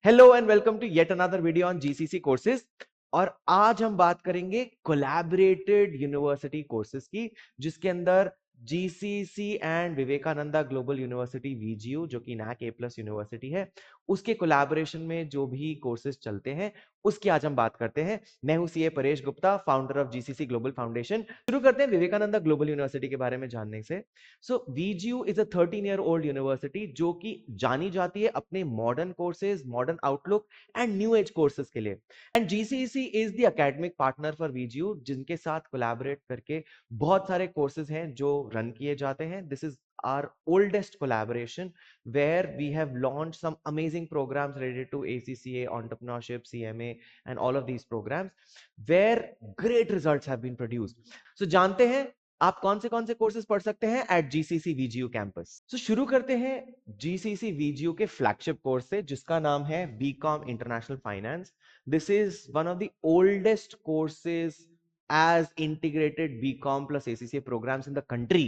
Hello and welcome to yet another video on GCC courses. और आज हम बात करेंगे कोलैबोरेटेड यूनिवर्सिटी कोर्सेज की, जिसके अंदर GCC and Vivekananda global university VGU, जो कि नैक ए प्लस यूनिवर्सिटी है, उसके कोलैबोरेशन में जो भी कोर्सेज चलते हैं उसकी आज हम बात करते हैं। मैं हूं CA Paresh Gupta, founder of GCC global foundation. शुरू करते हैं विवेकानंदा ग्लोबल यूनिवर्सिटी के बारे में जानने से। So VGU is a 13 year old university जो कि जानी जाती है अपने modern courses, modern outlook and new age courses के लिए। And GCC is the academic partner for VGU, जिनके साथ कोलैबोरेट करके बहुत सारे कोर्सेज हैं जो रन किए जाते हैं। This is our oldest collaboration where we have launched some amazing programs related to ACCA, entrepreneurship, CMA and all of these programs where great results have been produced. So जानते हैं आप कौन से कोर्सेज पढ़ सकते हैं एट जीसीसी वीजीयू कैंपस। सो शुरू करते हैं जीसीसी वीजीयू के फ्लैगशिप कोर्स से, जिसका नाम है BCom international finance. This is one of the oldest courses as integrated BCom plus ACCA programs in the country,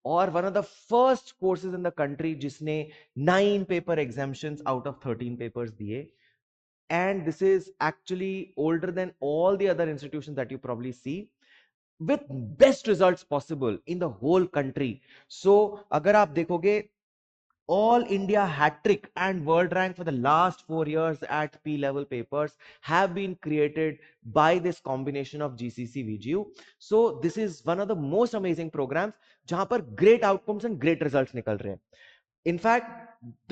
और one of the first courses in the country जिसने 9 paper exemptions out of 13 papers दिए। And this is actually older than all the other institutions that you probably see, with best results possible in the whole country. So अगर आप देखोगे, all India hat trick and world rank for the last 4 years at P level papers have been created by this combination of GCC VGU. So this is one of the most amazing programs जहां पर great outcomes and great results निकल रहे हैं. In fact,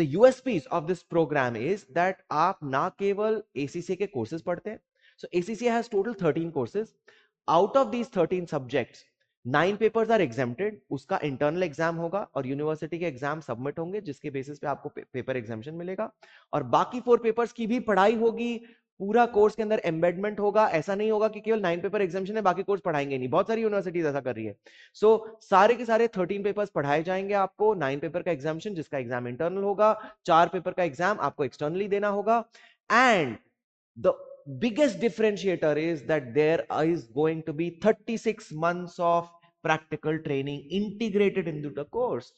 the USPs of this program is that आप ना केवल ACCA के courses पढ़ते हैं. So ACCA has total 13 courses. Out of these 13 subjects, 9 papers are exempted, उसका इंटरनल एग्जाम होगा और यूनिवर्सिटी के एग्जाम सबमिट होंगे, जिसके बेसिस पे आपको पेपर एग्जामिशन मिलेगा। और बाकी 4 पेपर्स की भी पढ़ाई होगी, पूरा कोर्स के अंदर एम्बेडमेंट होगा। ऐसा नहीं होगा कि केवल 9 पेपर एग्जामिशन है बाकी कोर्स पढ़ाएंगे नहीं, बहुत सारी यूनिवर्सिटीज ऐसा कर रही है। सो सारे के सारे 13 पेपर्स पढ़ाए जाएंगे आपको, 9 पेपर का एग्जामिशन जिसका एग्जाम इंटरनल होगा, 4 पेपर का एग्जाम आपको एक्सटर्नली देना होगा। And the biggest differentiator is that there is going to be 36 months of practical training integrated into the course.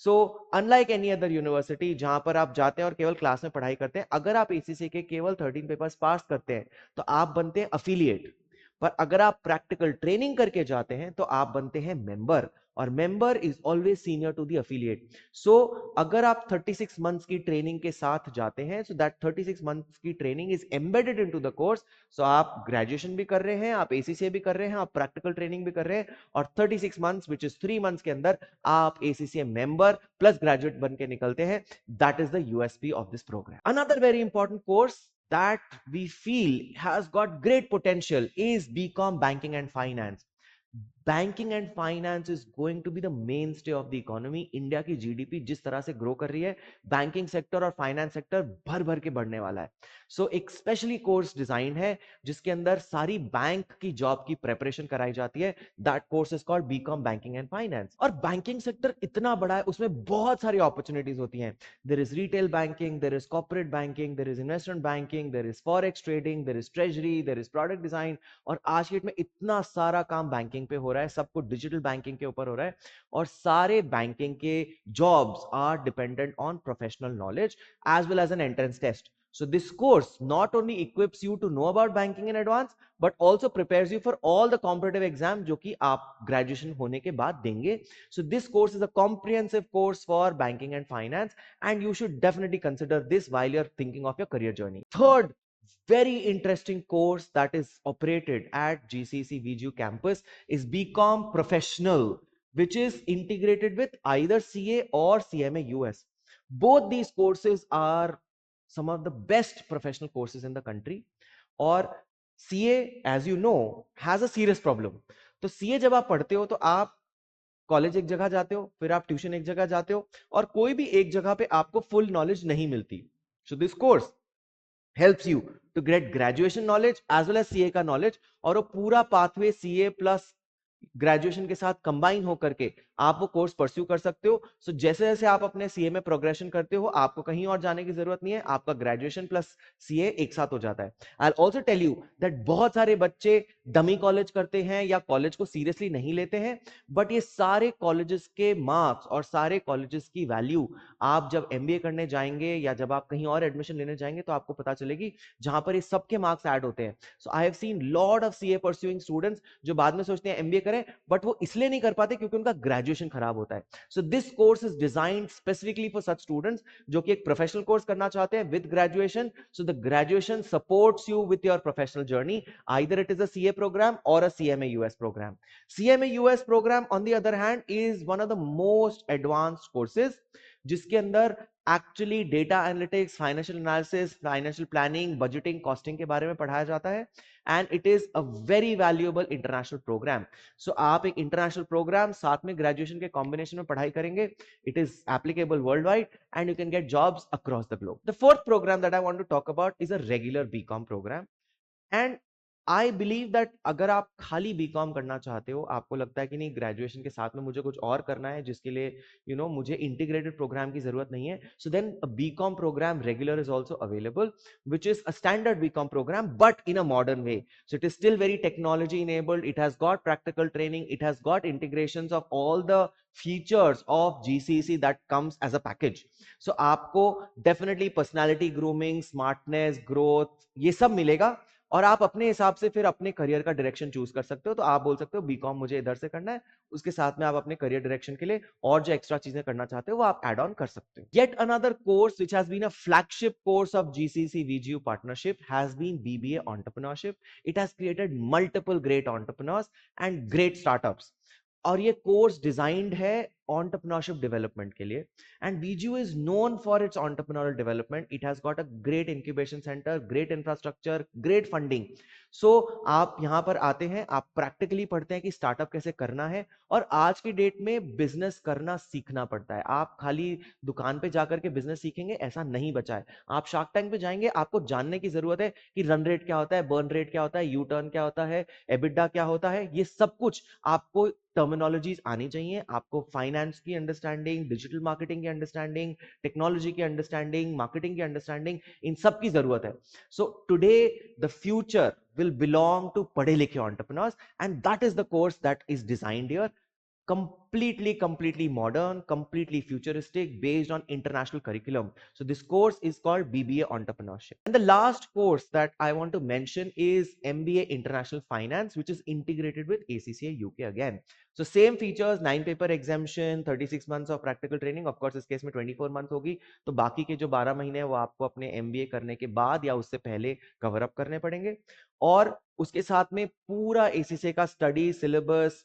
So unlike any other university जहां पर आप जाते हैं और केवल क्लास में पढ़ाई करते हैं, अगर आप एसीसी के केवल 13 पेपर्स पास करते हैं तो आप बनते हैं अफिलिएट, पर अगर आप प्रैक्टिकल ट्रेनिंग करके जाते हैं तो आप बनते हैं मेंबर, और member is always senior to the affiliate. So अगर आप 36 मंथ्स की ट्रेनिंग के साथ जाते हैं, सो दैट 36 मंथ्स की training is embedded into the course. So आप ग्रेजुएशन भी कर रहे हैं, आप एसीसीए भी कर रहे हैं, आप प्रैक्टिकल ट्रेनिंग भी कर रहे हैं, और 36 मंथ्स विच इज 3 मंथ्स के अंदर आप एसीसीए मेंबर प्लस ग्रेजुएट बन के निकलते हैं। That is the USP of this programme. Another very important course that we feel has got great potential is BCom Banking and Finance. Banking and finance is going to be the mainstay of the economy. India की GDP जिस तरह से grow कर रही है, banking sector और finance sector भर भर के बढ़ने वाला है। सो एक स्पेशली कोर्स डिजाइन है जिसके अंदर सारी बैंक की जॉब की प्रेपरेशन कराई जाती है। That course is called BCom banking and finance. और बैंकिंग सेक्टर इतना बड़ा है, उसमें बहुत सारी अपॉर्चुनिटीज होती हैं। There is retail banking, there is corporate banking, there is investment banking, there is forex trading, there is treasury, there is product design. और आज की डेट में इतना सारा काम बैंकिंग पे हो रहा है, सब कुछ डिजिटल बैंकिंग के ऊपर हो रहा है, और सारे बैंकिंग के jobs are dependent on professional knowledge as well as an entrance test. So this course not only equips you to know about banking in advance, but also prepares you for all the competitive exam जो कि आप graduation होने के बाद देंगे. So this course is a comprehensive course for banking and finance, and you should definitely consider this while you're thinking of your career journey. Third very interesting course that is operated at GCC VGU campus is BCom Professional, which is integrated with either CA or CMA US. Both these courses are some of the best professional courses in the country. और CA, as you know, has a serious problem. तो CA जब आप पढ़ते हो तो आप college एक जगह जाते हो, फिर आप ट्यूशन एक जगह जाते हो, और कोई भी एक जगह पे आपको फुल नॉलेज नहीं मिलती. सो this course helps you to get graduation knowledge as well as CA का knowledge, और वो पूरा pathway CA plus ग्रेजुएशन के साथ कंबाइन होकर के आप वो कोर्स परस्यू कर सकते हो। सो जैसे जैसे आप अपने सीए में प्रोग्रेशन करते हो, आपको कहीं और जाने की जरूरत नहीं है, आपका ग्रेजुएशन प्लस सीए एक साथ हो जाता है। I also tell you that बहुत सारे बच्चे डमी कॉलेज करते हैं या कॉलेज को सीरियसली नहीं लेते हैं, बट ये सारे कॉलेजेस के मार्क्स और सारे कॉलेजेस की वैल्यू आप जब एमबीए करने जाएंगे या जब आप कहीं और एडमिशन लेने जाएंगे तो आपको पता चलेगी, जहां पर ये सबके मार्क्स ऐड होते हैं। So I have seen lot of CA pursuing students जो बाद में सोचते हैं एमबीए करें, बट वो इसलिए नहीं कर पाते क्योंकि उनका ग्रेजुएशन खराब होता है। So this course is designed specifically for such students जो कि एक प्रोफेशनल कोर्स करना चाहते हैं with graduation. So the graduation supports you with your professional journey, either it is a CA program or a CMA US program. CMA US program on the other hand is one of the most advanced courses, जिसके अंदर actually data analytics, financial analysis, financial planning, budgeting, costing के बारे में पढ़ाया जाता है। And it is a very valuable international program. So आप एक इंटरनेशनल प्रोग्राम साथ में ग्रेजुएशन के कॉम्बिनेशन में पढ़ाई करेंगे, it is applicable worldwide and you can get jobs across the globe. The fourth programme that I want to talk about is a regular BCom programme. And I believe that अगर आप खाली BCom करना चाहते हो, आपको लगता है कि नहीं ग्रेजुएशन के साथ में मुझे कुछ और करना है जिसके लिए मुझे इंटीग्रेटेड प्रोग्राम की जरूरत नहीं है, so then a BCom programme regular is also available, which is a standard BCom program but in a modern way. So it is still very technology enabled, it has got practical training, it has got integrations of all the features of GCC that comes as a package. So आपको definitely personality grooming, smartness, growth ये सब मिलेगा, और आप अपने हिसाब से फिर अपने करियर का डायरेक्शन चूज कर सकते हो। तो आप बोल सकते हो बीकॉम मुझे इधर से करना है, उसके साथ में आप अपने करियर डायरेक्शन के लिए और जो एक्स्ट्रा चीजें करना चाहते हो वो आप एड ऑन कर सकते हो। Yet another course which has been a flagship course of GCC VGU partnership has been BBA entrepreneurship. It has created multiple great entrepreneurs and great startups, और ये कोर्स डिजाइंड है entrepreneurship development के लिए। and VGU is known for its entrepreneurial development. It has got a great incubation center, great infrastructure, great funding. So आप यहाँ पर आते हैं, आप प्रैक्टिकली पढ़ते हैं कि स्टार्टअप कैसे करना है, और आज की डेट में बिजनेस करना सीखना पड़ता है। आप खाली दुकान पे जाकर के बिजनेस सीखेंगे ऐसा नहीं बचा है। आप शार्क टैंक पे जाएंगे, आपको जानने की जरूरत है कि रन रेट क्या होता है, बर्न रेट क्या होता है, यू टर्न क्या होता है, एबिडा क्या होता है, ये सब कुछ आपको टर्मिनोलॉजीज आनी चाहिए। आपको फाइनेंस की अंडरस्टैंडिंग, डिजिटल मार्केटिंग की अंडरस्टैंडिंग, टेक्नोलॉजी की अंडरस्टैंडिंग, मार्केटिंग की अंडरस्टैंडिंग, इन सब की जरूरत है। So today the future will belong to पढ़े लिखे entrepreneurs, and that is the course that is designed here, completely modern, completely futuristic, based on international curriculum. So this course is called BBA Entrepreneurship. And the last course that I want to mention is MBA International Finance, which is integrated with ACCA UK again. So same features, 9 paper exemption, 36 months of practical training. Of course इस case में 24 months होगी, तो बाकी के जो 12 महीने हैं वो आपको अपने MBA करने के बाद या उससे पहले कवर अप करने पड़ेंगे। और उसके साथ में पूरा ACCA का study syllabus,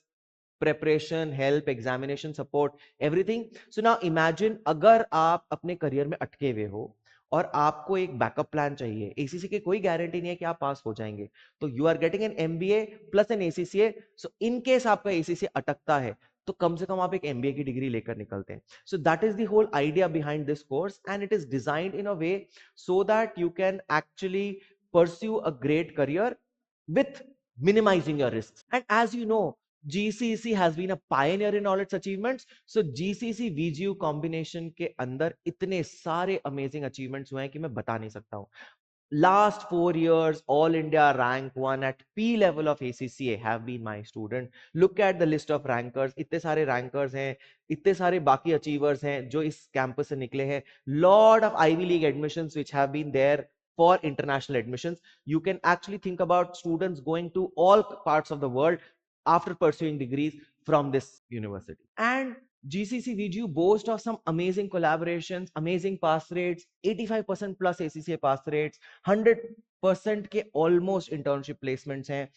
preparation, help, examination support, everything. So now imagine अगर आप अपने करियर में अटके हुए हो और आपको एक बैकअप प्लान चाहिए, एसीसी की कोई गारंटी नहीं है कि आप पास हो जाएंगे, तो you are getting an MBA plus an ACCA. So in case आपका एसीसी अटकता है तो कम से कम आप एक एमबीए की डिग्री लेकर निकलते हैं। So that is the whole idea behind this course, and it is designed in a way so that you can actually pursue a great career with minimizing your risks. And as you know, GCC has been a pioneer in all its achievements. So GCC VGU combination के अंदर इतने सारे amazing achievements हुए हैं कि मैं बता नहीं सकता हूँ। Last 4 years, All India rank 1 at P level of ACCA have been my student. Look at the list of rankers. इतने सारे rankers हैं, इतने सारे बाकी achievers हैं जो इस campus से निकले हैं. Lot of Ivy League admissions which have been there for international admissions. You can actually think about students going to all parts of the world after pursuing degrees from this university. And GCC VGU boasts of some amazing collaborations, amazing pass rates, 85% plus ACCA pass rates, 100% के almost internship placements हैं,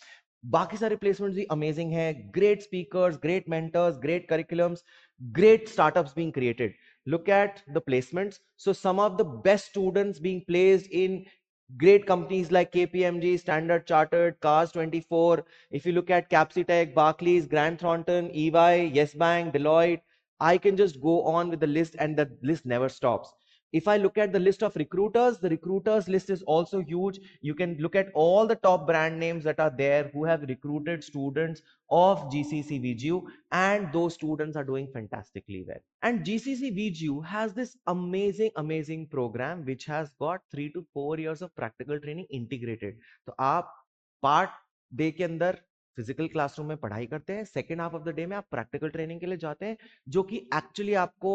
बाकी सारे placements भी amazing हैं, great speakers, great mentors, great curriculums, great startups being created. Look at the placements. So some of the best students being placed in great companies like KPMG, Standard Chartered, Cars 24. If you look at Capsitech, Barclays, Grant Thornton, EY, Yes Bank, Deloitte, I can just go on with the list and the list never stops. If I look at the list of recruiters, the recruiters list is also huge. You can look at all the top brand names that are there who have recruited students of GCC VGU, and those students are doing fantastically well. And GCC VGU has this amazing program which has got 3 to 4 years of practical training integrated. तो आप part day के अंदर physical classroom में पढ़ाई करते हैं, second half of the day में आप प्रैक्टिकल ट्रेनिंग के लिए जाते हैं, जो कि एक्चुअली आपको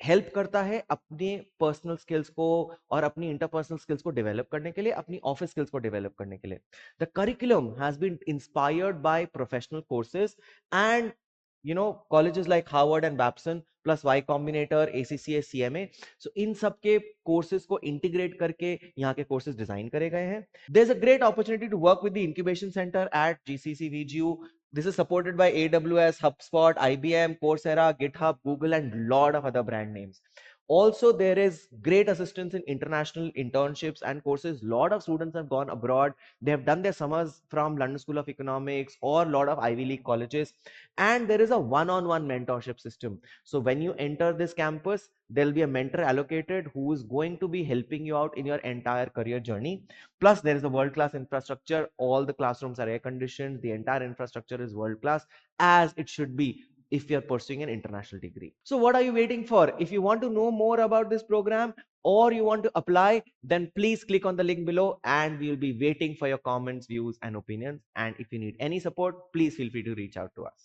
हेल्प करता है अपने पर्सनल स्किल्स को और अपनी इंटरपर्सनल स्किल्स को डेवलप करने के लिए, अपनी ऑफिस स्किल्स को डेवलप करने के लिए. The curriculum has been inspired by professional courses and colleges like Harvard and Babson plus Y Combinator, ACCA, CMA. So इन सब के कोर्सेज को इंटीग्रेट करके यहाँ के कोर्सेज डिजाइन करे गए हैं. There's a great opportunity to work with the incubation center at GCC VGU. This is supported by AWS, HubSpot, IBM, Coursera, GitHub, Google, and lot of other brand names. Also, there is great assistance in international internships and courses. Lot of students have gone abroad. They have done their summers from London School of Economics or lot of Ivy League colleges. And there is a one-on-one mentorship system. So when you enter this campus, there'll be a mentor allocated who is going to be helping you out in your entire career journey. Plus, there is a world-class infrastructure. All the classrooms are air-conditioned. The entire infrastructure is world-class, as it should be if you're pursuing an international degree. So what are you waiting for? If you want to know more about this program or you want to apply, then please click on the link below and we will be waiting for your comments, views, and opinions. And if you need any support, please feel free to reach out to us.